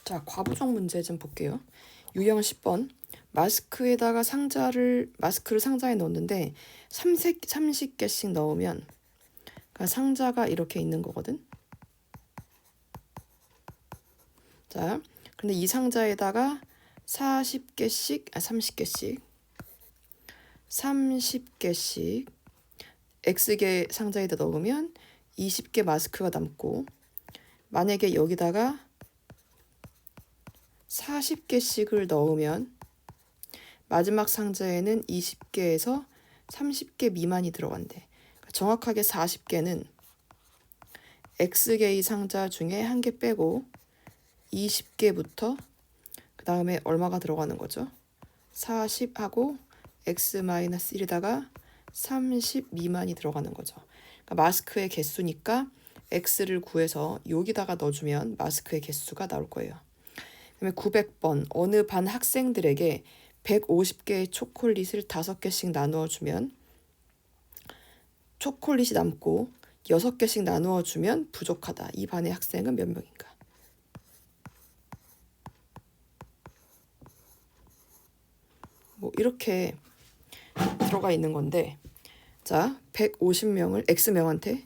자, 과부정 문제 좀 볼게요. 유형 10번. 마스크를 상자에 넣었는데 30개씩 넣으면, 그러니까 상자가 이렇게 있는 거거든. 자, 근데 이 상자에다가 30개씩 X개 상자에다 넣으면 20개 마스크가 남고, 만약에 여기다가 40개씩을 넣으면 마지막 상자에는 20개에서 30개 미만이 들어간대. 그러니까 정확하게 40개는 X개의 상자 중에 한 개 빼고 20개부터 그 다음에 얼마가 들어가는 거죠? 40하고 X-1에다가 30 미만이 들어가는 거죠. 그러니까 마스크의 개수니까 X를 구해서 여기다가 넣어주면 마스크의 개수가 나올 거예요. 그다음에 900번. 어느 반 학생들에게 150개의 초콜릿을 5개씩 나누어 주면 초콜릿이 남고 6개씩 나누어 주면 부족하다. 이 반의 학생은 몇 명인가? 뭐 이렇게 들어가 있는 건데, 자, 150명을 X명한테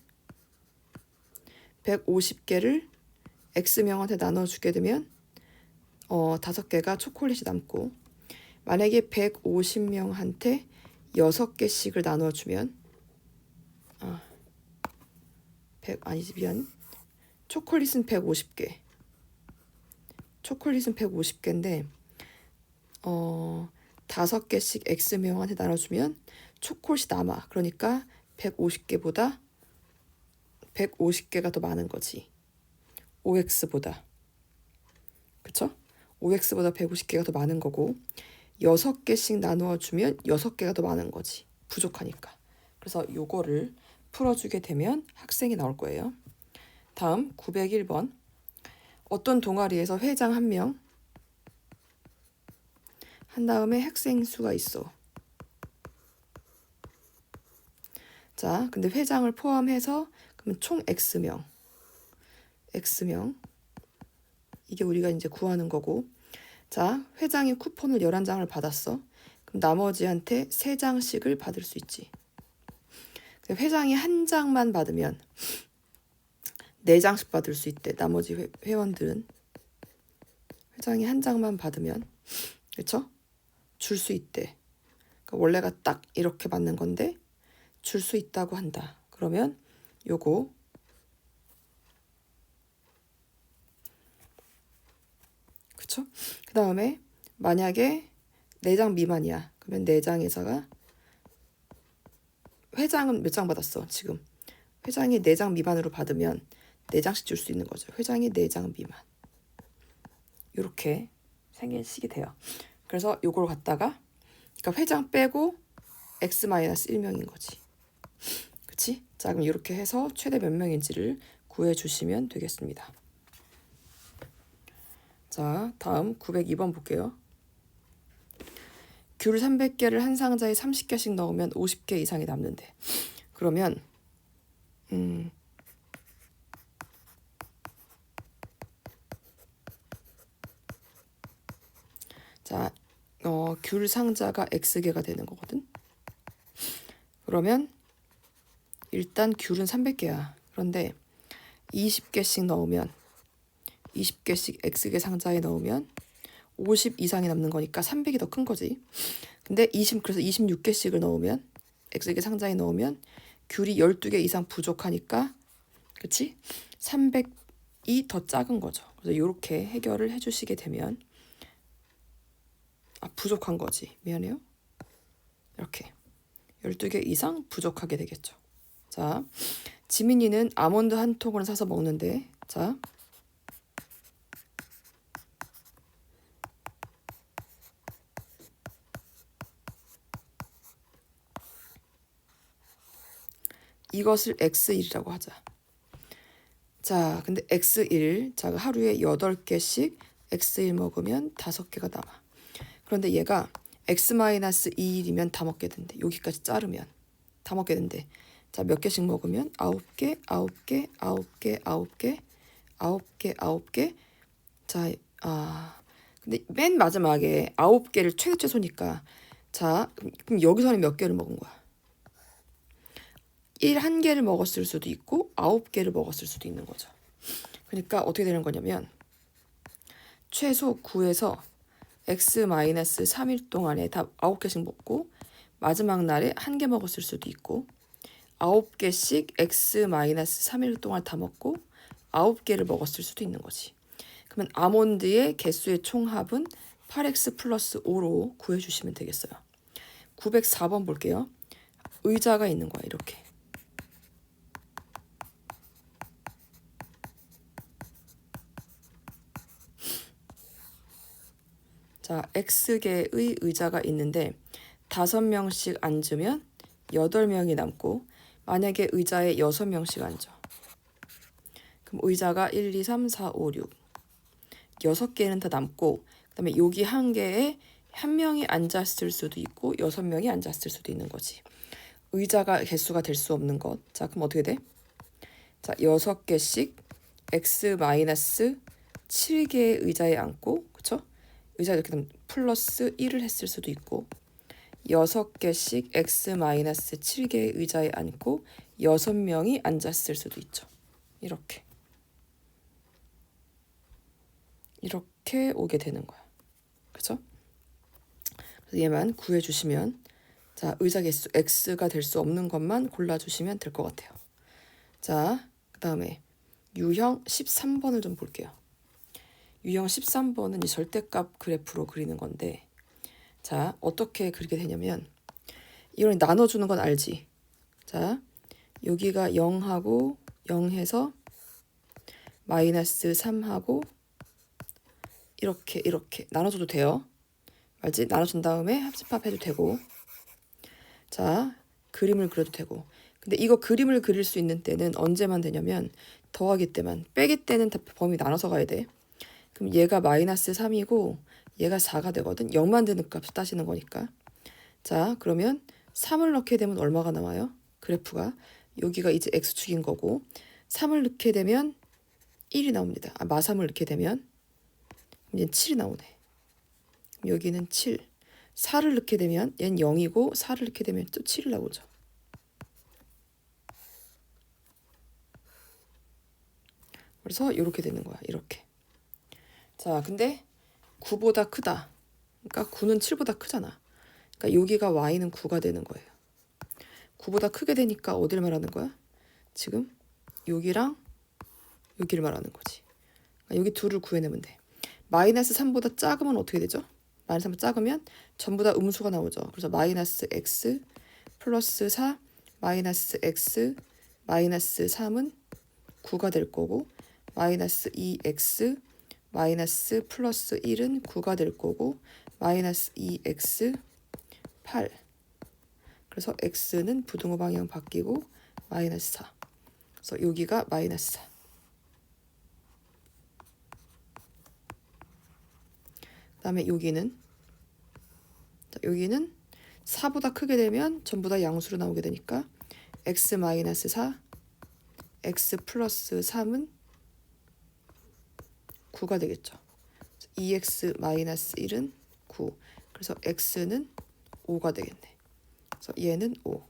150개를 X명한테 나눠 주게 되면 5개가 초콜릿이 남고, 만약에 150명한테 6개씩을 나눠 주면 초콜릿은 150개. 초콜릿은 150개인데 5개씩 X명한테 나눠주면 초콜릿이 남아. 그러니까 150개보다 150개가 더 많은 거지. OX보다. 그쵸? OX보다 150개가 더 많은 거고, 6개씩 나누어 주면 6개가 더 많은 거지. 부족하니까. 그래서 요거를 풀어주게 되면 학생이 나올 거예요. 다음 901번. 어떤 동아리에서 회장 1명 한 다음에 학생 수가 있어. 자, 근데 회장을 포함해서 그러면 총 X명. 이게 우리가 이제 구하는 거고. 자, 회장이 쿠폰을 11장을 받았어. 그럼 나머지한테 3장씩을 받을 수 있지. 회장이 한 장만 받으면 4장씩 받을 수 있대. 나머지 회원들은 회장이 한 장만 받으면, 그렇죠? 줄 수 있대. 그러니까 원래가 딱 이렇게 받는 건데 줄 수 있다고 한다. 그러면 요거 그쵸? 그 다음에 만약에 4장 미만이야. 그러면 4장에다가 회장은 몇 장 받았어? 지금 회장이 4장 미만으로 받으면 4장씩 줄 수 있는 거죠. 회장이 4장 미만. 이렇게 생기식이 돼요. 그래서 요걸 갖다가, 그러니까 회장 빼고 X-1명인 거지. 그치? 자, 그럼 이렇게 해서 최대 몇 명인지를 구해주시면 되겠습니다. 자, 다음 902번 볼게요. 귤 300개를 한 상자에 30개씩 넣으면 50개 이상이 남는데, 그러면 자, 귤 상자가 X개가 되는 거거든. 그러면 일단 귤은 300개야. 그런데 20개씩 넣으면 20개씩 X개 상자에 넣으면 50 이상이 남는 거니까 300이 더 큰 거지. 근데 그래서 26개씩을 넣으면, X개 상자에 넣으면 귤이 12개 이상 부족하니까, 그치? 300이 더 작은 거죠. 그래서 이렇게 해결을 해주시게 되면, 부족한 거지. 미안해요. 이렇게 12개 이상 부족하게 되겠죠. 자, 지민이는 아몬드 한 통을 사서 먹는데, 자, 이것을 X1이라고 하자. 자, 근데 X1, 자, 하루에 8개씩 X1 먹으면 5개가 남아. 그런데 얘가 X-2일이면 다 먹게 된대. 여기까지 자르면 다 먹게 된대. 자, 몇 개씩 먹으면 9개. 자, 근데 맨 마지막에 9개를 최소니까 자, 그럼 여기서는 몇 개를 먹은 거야? 1개를 먹었을 수도 있고 9개를 먹었을 수도 있는 거죠. 그러니까 어떻게 되는 거냐면 최소 9에서 x-3일 동안에 다 9개씩 먹고 마지막 날에 1개 먹었을 수도 있고 9개씩 x-3일 동안 다 먹고 9개를 먹었을 수도 있는 거지. 그러면 아몬드의 개수의 총합은 8x 플러스 5로 구해주시면 되겠어요. 904번 볼게요. 의자가 있는 거야. 이렇게. 자, X개의 의자가 있는데 5명씩 앉으면 8명이 남고 만약에 의자에 6명씩 앉아. 그럼 의자가 1, 2, 3, 4, 5, 6 6개는 다 남고 그다음에 여기 1개에 1명이 앉았을 수도 있고 6명이 앉았을 수도 있는 거지. 의자가 개수가 될 수 없는 것. 자, 그럼 어떻게 돼? 자, 6개씩 x-7개의 의자에 앉고 그쵸? 의자 이렇게 되면 플러스 1을 했을 수도 있고 6개씩 x-7개의 의자에 앉고 6명이 앉았을 수도 있죠. 이렇게 오게 되는 거야. 그죠? 그래서 얘만 구해주시면 자, 의자 개수 x가 될 수 없는 것만 골라주시면 될 것 같아요. 자, 그 다음에 유형 13번을 좀 볼게요. 유형 13번은 이 절대값 그래프로 그리는 건데 자, 어떻게 그리게 되냐면 이걸 나눠주는 건 알지? 자, 여기가 0하고 0해서 마이너스 3하고 이렇게 나눠줘도 돼요. 알지? 나눠준 다음에 합집합해도 되고 자, 그림을 그려도 되고 근데 이거 그림을 그릴 수 있는 때는 언제만 되냐면 더하기 때만 빼기 때는 다 범위 나눠서 가야 돼. 그럼 얘가 마이너스 3이고 얘가 4가 되거든. 0만 드는 값 따시는 거니까. 자, 그러면 3을 넣게 되면 얼마가 나와요? 그래프가 여기가 이제 x축인 거고 3을 넣게 되면 1이 나옵니다. 마3을 넣게 되면 얘는 7이 나오네. 여기는 7. 4를 넣게 되면 얘는 0이고 4를 넣게 되면 또 7이 나오죠. 그래서 이렇게 되는 거야. 이렇게. 자, 근데 9보다 크다. 그러니까 9는 7보다 크잖아. 그러니까 여기가 y는 9가 되는 거예요. 9보다 크게 되니까 어디를 말하는 거야? 지금 여기랑 여기를 말하는 거지. 그러니까 여기 둘을 구해내면 돼. 마이너스 3보다 작으면 어떻게 되죠? 마이너스 3보다 작으면 전부 다 음수가 나오죠. 그래서 마이너스 x 플러스 4 마이너스 x 마이너스 3은 9가 될 거고 마이너스 2x 마이너스 플러스 1은 9가 될 거고 마이너스 2x 8 그래서 x는 부등호 방향 바뀌고 마이너스 4 그래서 여기가 마이너스 4 그 다음에 여기는 4보다 크게 되면 전부 다 양수로 나오게 되니까 x 마이너스 4 x 플러스 3은 9가 되겠죠. 2x 마이너스 1은 9 그래서 x는 5가 되겠네. 그래서 얘는 5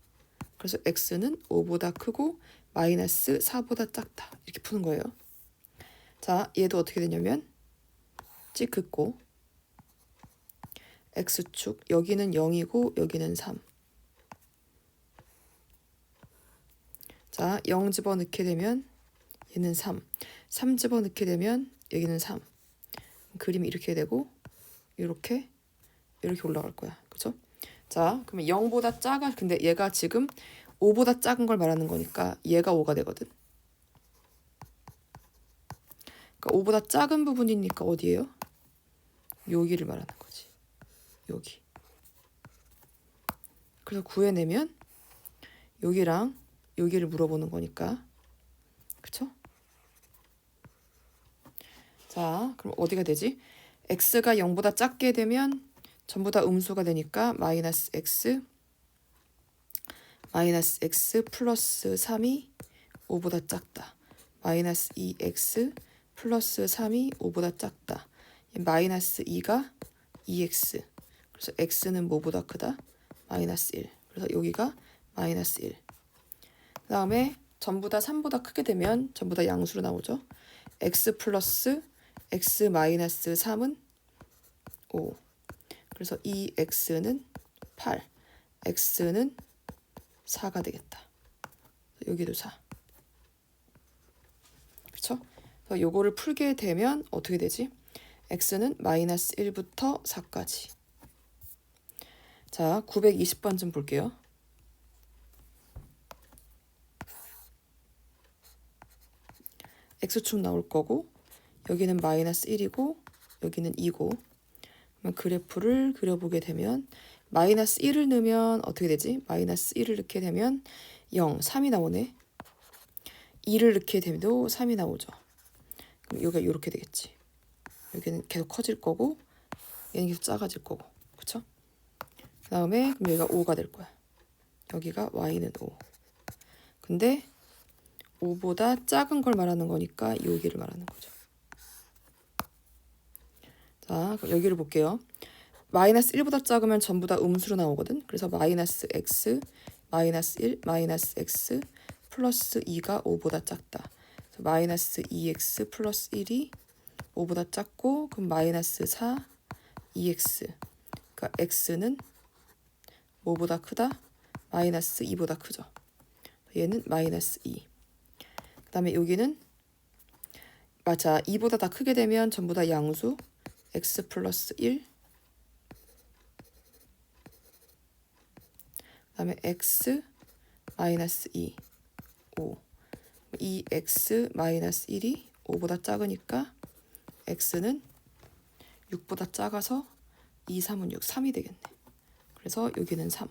그래서 x는 5보다 크고 마이너스 4보다 작다. 이렇게 푸는 거예요. 자, 얘도 어떻게 되냐면 찍 긋고 x축 여기는 0이고 여기는 3 자, 0 집어넣게 되면 얘는 3 집어넣게 되면 여기는 3 그림이 이렇게 되고 이렇게 올라갈 거야. 그죠? 자, 그러면 0보다 작아. 근데 얘가 지금 5보다 작은 걸 말하는 거니까 얘가 5가 되거든. 그러니까 5보다 작은 부분이니까 어디예요? 여기를 말하는 거지. 여기. 그래서 구해내면 여기랑 여기를 물어보는 거니까. 그쵸? 자, 그럼 어디가 되지? x가 0보다 작게 되면 전부 다 음수가 되니까 마이너스 x 플러스 3이 5보다 작다. 마이너스 2x 플러스 3이 5보다 작다. 마이너스 2가 2x. 그래서 x는 뭐보다 크다? 마이너스 1. 그래서 여기가 마이너스 1. 그 다음에 전부 다 3보다 크게 되면 전부 다 양수로 나오죠. x 플러스 x 마이너스 3은 5. 그래서 이 x는 8. x는 4가 되겠다. 여기도 4. 그렇죠? 그래서 요거를 풀게 되면 어떻게 되지? x는 마이너스 1부터 4까지. 자, 920번 좀 볼게요. x축 나올 거고 여기는 마이너스 1이고 여기는 2고 그러면 그래프를 그려보게 되면 마이너스 1을 넣으면 어떻게 되지? 마이너스 1을 넣게 되면 0, 3이 나오네. 2를 넣게 되면도 3이 나오죠. 그럼 여기가 이렇게 되겠지. 여기는 계속 커질 거고 얘는 계속 작아질 거고. 그쵸? 그 다음에 그럼 여기가 5가 될 거야. 여기가 y는 5. 근데 5보다 작은 걸 말하는 거니까 여기를 말하는 거죠. 자, 그럼 여기를 볼게요. 마이너스 1보다 작으면 전부 다 음수로 나오거든. 그래서 마이너스 x, 마이너스 1, 마이너스 x, 플러스 2가 5보다 작다. 그래서 마이너스 2x 플러스 1이 5보다 작고 그럼 마이너스 4, 2x. 그러니까 x는 뭐보다 크다? 마이너스 2보다 크죠. 얘는 마이너스 2. 그 다음에 여기는 맞아. 2보다 다 크게 되면 전부 다 양수. x 플러스 1. 그 다음에 x 마이너스 2. 5. 이 x 마이너스 1이 5보다 작으니까 x는 6보다 작아서 2, 3은 6. 3이 되겠네. 그래서 여기는 3.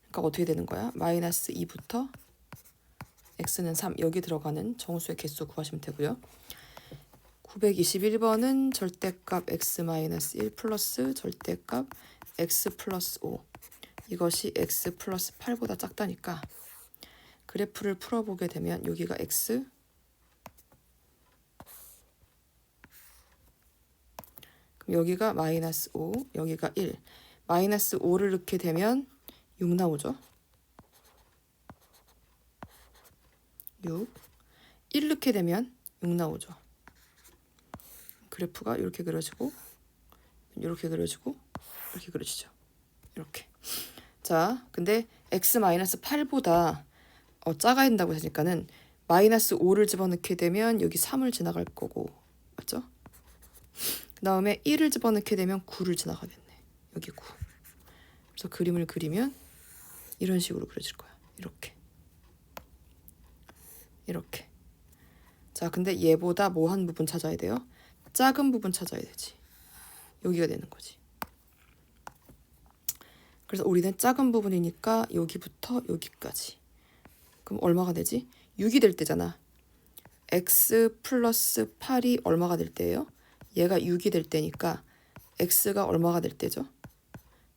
그러니까 어떻게 되는 거야? 마이너스 2부터 x는 3. 여기 들어가는 정수의 개수 구하시면 되고요. 921번은 절대값 x-1 플러스 절대값 x 플러스 5. 이것이 x 플러스 8보다 작다니까 그래프를 풀어보게 되면 여기가 x, 그럼 여기가 마이너스 5, 여기가 1. 마이너스 5를 넣게 되면 6 나오죠. 6. 1 넣게 되면 6 나오죠. 그래프가 이렇게 그려지고 이렇게 그려지고 이렇게 그려지죠. 이렇게. 자, 근데 x-8보다 작아야 된다고 했으니까는 마이너스 5를 집어넣게 되면 여기 3을 지나갈 거고 맞죠? 그 다음에 1을 집어넣게 되면 9를 지나가겠네. 여기 9. 그래서 그림을 그리면 이런 식으로 그려질 거야. 이렇게. 이렇게. 자, 근데 얘보다 뭐 한 부분 찾아야 돼요? 작은 부분 찾아야 되지. 여기가 되는 거지. 그래서 우리는 작은 부분이니까 여기부터 여기까지. 그럼 얼마가 되지? 6이 될 때잖아. x 플러스 8이 얼마가 될 때예요? 얘가 6이 될 때니까 x가 얼마가 될 때죠?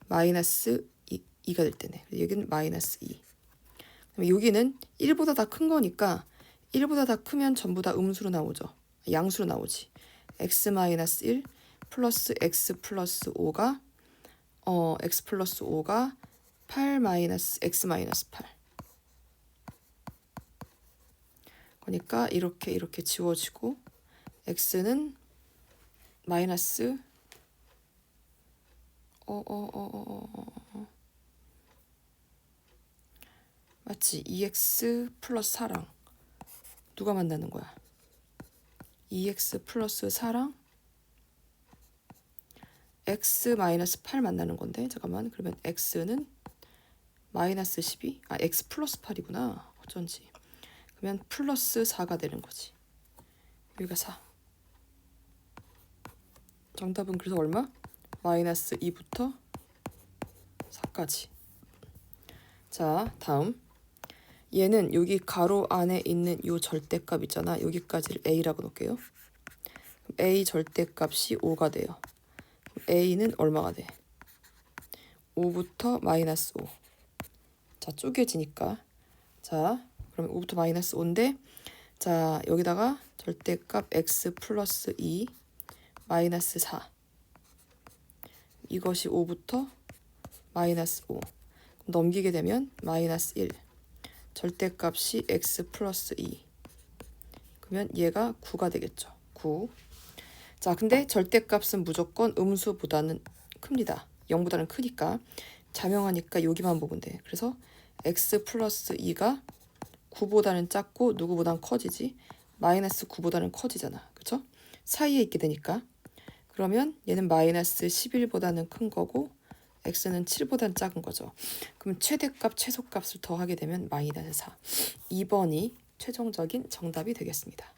마이너스 2가 될 때네. 여기는 마이너스 2. 여기는 1보다 다 큰 거니까 1보다 다 크면 전부 다 음수로 나오죠. 양수로 나오지. x-1 플러스 x 플러스 5가 x 플러스 5가 8 마이너스 x 마이너스 8. 그러니까 이렇게 지워지고 x는 마이너스 맞지? 2x 플러스 4랑 누가 만나는 거야? 2x 플러스 4랑 x 마이너스 8 만나는 건데 잠깐만 그러면 x는 마이너스 12? 아 x 플러스 8이구나. 어쩐지. 그러면 플러스 4가 되는 거지. 여기가 4. 정답은 그래서 얼마? 마이너스 2부터 4까지. 자, 다음. 얘는 여기 가로 안에 있는 요 절대값 있잖아. 여기까지를 a라고 놓을게요. a 절대값이 5가 돼요. a는 얼마가 돼? 5부터 마이너스 5. 자, 쪼개지니까. 자, 그러면 5부터 마이너스 5인데 자, 여기다가 절대값 x 플러스 2 마이너스 4. 이것이 5부터 마이너스 5. 넘기게 되면 마이너스 1. 절대값이 x 플러스 2. 그러면 얘가 9가 되겠죠. 9. 자, 근데 절대값은 무조건 음수보다는 큽니다. 0보다는 크니까. 자명하니까 여기만 보면 돼. 그래서 x 플러스 2가 9보다는 작고 누구보다는 커지지. 마이너스 9보다는 커지잖아. 그쵸? 사이에 있게 되니까. 그러면 얘는 마이너스 11보다는 큰 거고 x는 7보다는 작은 거죠. 그럼 최대값, 최소값을 더하게 되면 마이너스 4. 2번이 최종적인 정답이 되겠습니다.